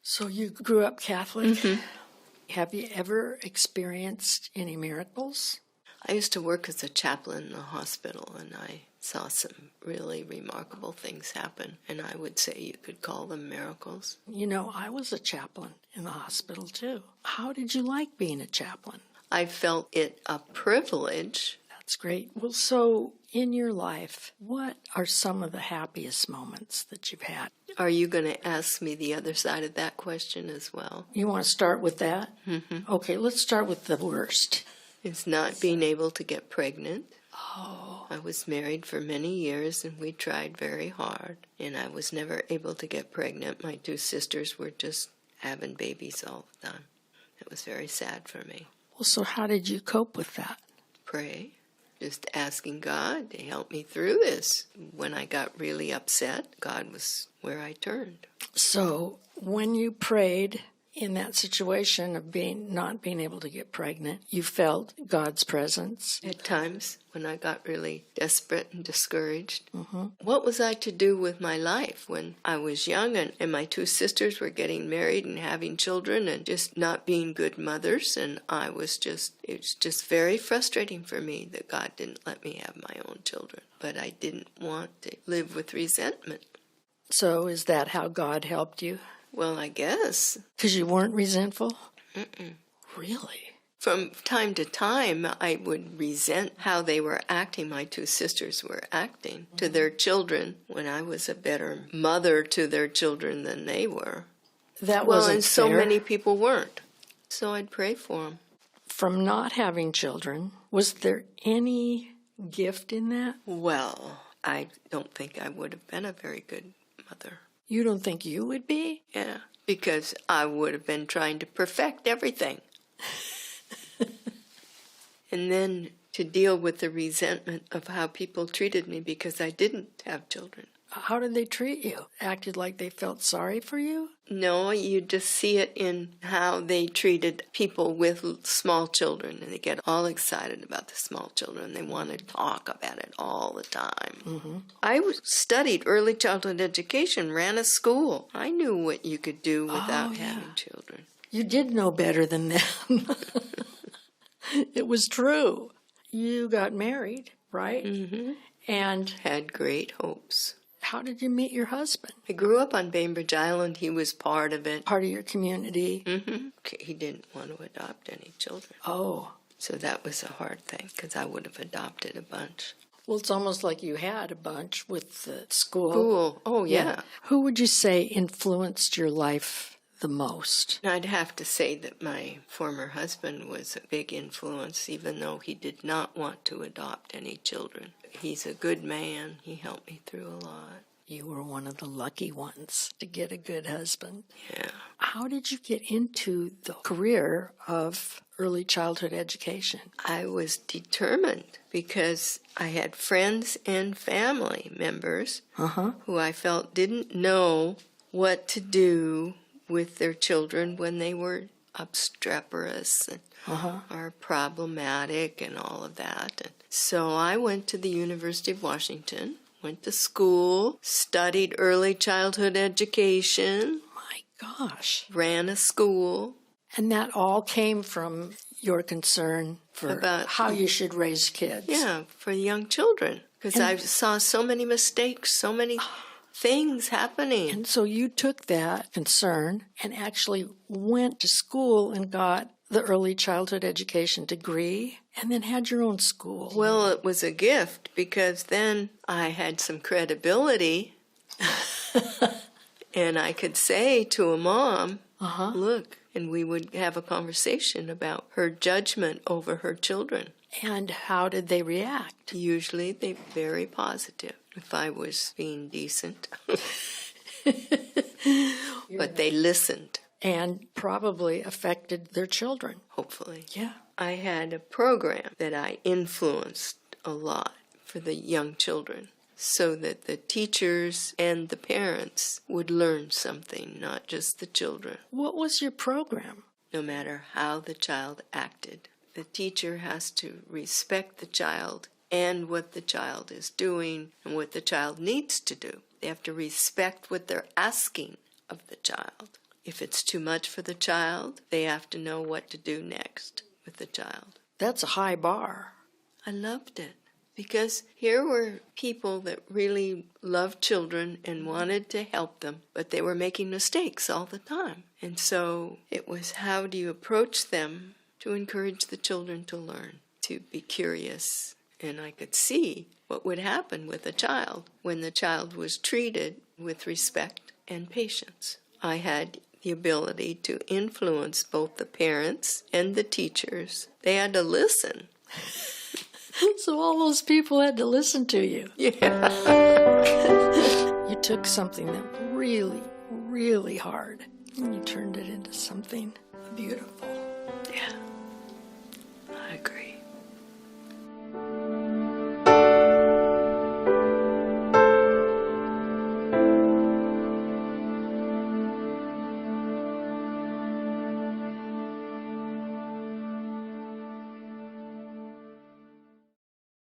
So you grew up Catholic. Have you ever experienced any miracles? I used to work as a chaplain in a hospital, and I saw some really remarkable things happen, and I would say you could call them miracles. You know, I was a chaplain in the hospital, too. How did you like being a chaplain? I felt it a privilege. That's great. Well, so in your life, what are some of the happiest moments that you've had? Are you going to ask me the other side of that question as well? You want to start with that? Mm-hmm. Okay, let's start with the worst. It's not being able to get pregnant. Oh. I was married for many years, and we tried very hard, and I was never able to get pregnant. My two sisters were just having babies all the time. It was very sad for me. Well, so how did you cope with that? Pray. Just asking God to help me through this. When I got really upset, God was where I turned. So when you prayed in that situation of not being able to get pregnant, you felt God's presence? At times, when I got really desperate and discouraged. What was I to do with my life when I was young and my two sisters were getting married and having children and just not being good mothers? And it was just very frustrating for me that God didn't let me have my own children. But I didn't want to live with resentment. So is that how God helped you? Well, I guess. Because you weren't resentful? Really? From time to time, I would resent how they were acting, my two sisters were acting to their children, when I was a better mother to their children than they were. That wasn't and so fair. many people weren't. So I'd pray for them. From not having children, was there any gift in that? Well, I don't think I would have been a very good mother. You don't think you would be? Yeah, because I would have been trying to perfect everything. And then to deal with the resentment of how people treated me because I didn't have children. How did they treat you? Acted like they felt sorry for you? No, you just see it in how they treated people with small children, and they get all excited about the small children. They want to talk about it all the time. I studied early childhood education, ran a school. I knew what you could do without having children. You did know better than them. It was true. You got married, right? And had great hopes. How did you meet your husband? I grew up on Bainbridge Island. He was part of it. Part of your community? He didn't want to adopt any children. Oh. So that was a hard thing, because I would have adopted a bunch. Well, it's almost like you had a bunch with the school. School. Oh, yeah. Who would you say influenced your life the most? I'd have to say that my former husband was a big influence, even though he did not want to adopt any children. He's a good man. He helped me through a lot. You were one of the lucky ones to get a good husband. Yeah. How did you get into the career of early childhood education? I was determined because I had friends and family members who I felt didn't know what to do with their children when they were obstreperous and are problematic and all of that. And so I went to the University of Washington, went to school, studied early childhood education. My gosh. Ran a school. And that all came from your concern for about how you should raise kids. Yeah, for young children. Because I saw so many mistakes, so many things happening. And so you took that concern and actually went to school and got the early childhood education degree and then had your own school. Well, it was a gift because then I had some credibility and I could say to a mom, look, and we would have a conversation about her judgment over her children. And how did they react? Usually they're very positive. If I was being decent. But they listened. And probably affected their children. Hopefully. Yeah. I had a program that I influenced a lot for the young children so that the teachers and the parents would learn something, not just the children. What was your program? No matter how the child acted, the teacher has to respect the child and what the child is doing and what the child needs to do. They have to respect what they're asking of the child. if it's too much for the child, they have to know what to do next with the child. That's a high bar. I loved it because here were people that really loved children and wanted to help them, but they were making mistakes all the time. And so it was, how do you approach them to encourage the children to learn, to be curious? And I could see what would happen with a child when the child was treated with respect and patience. I had the ability to influence both the parents and the teachers. They had to listen. So all those people had to listen to you. Yeah. You took something that really, really hard and you turned it into something beautiful. Yeah, I agree.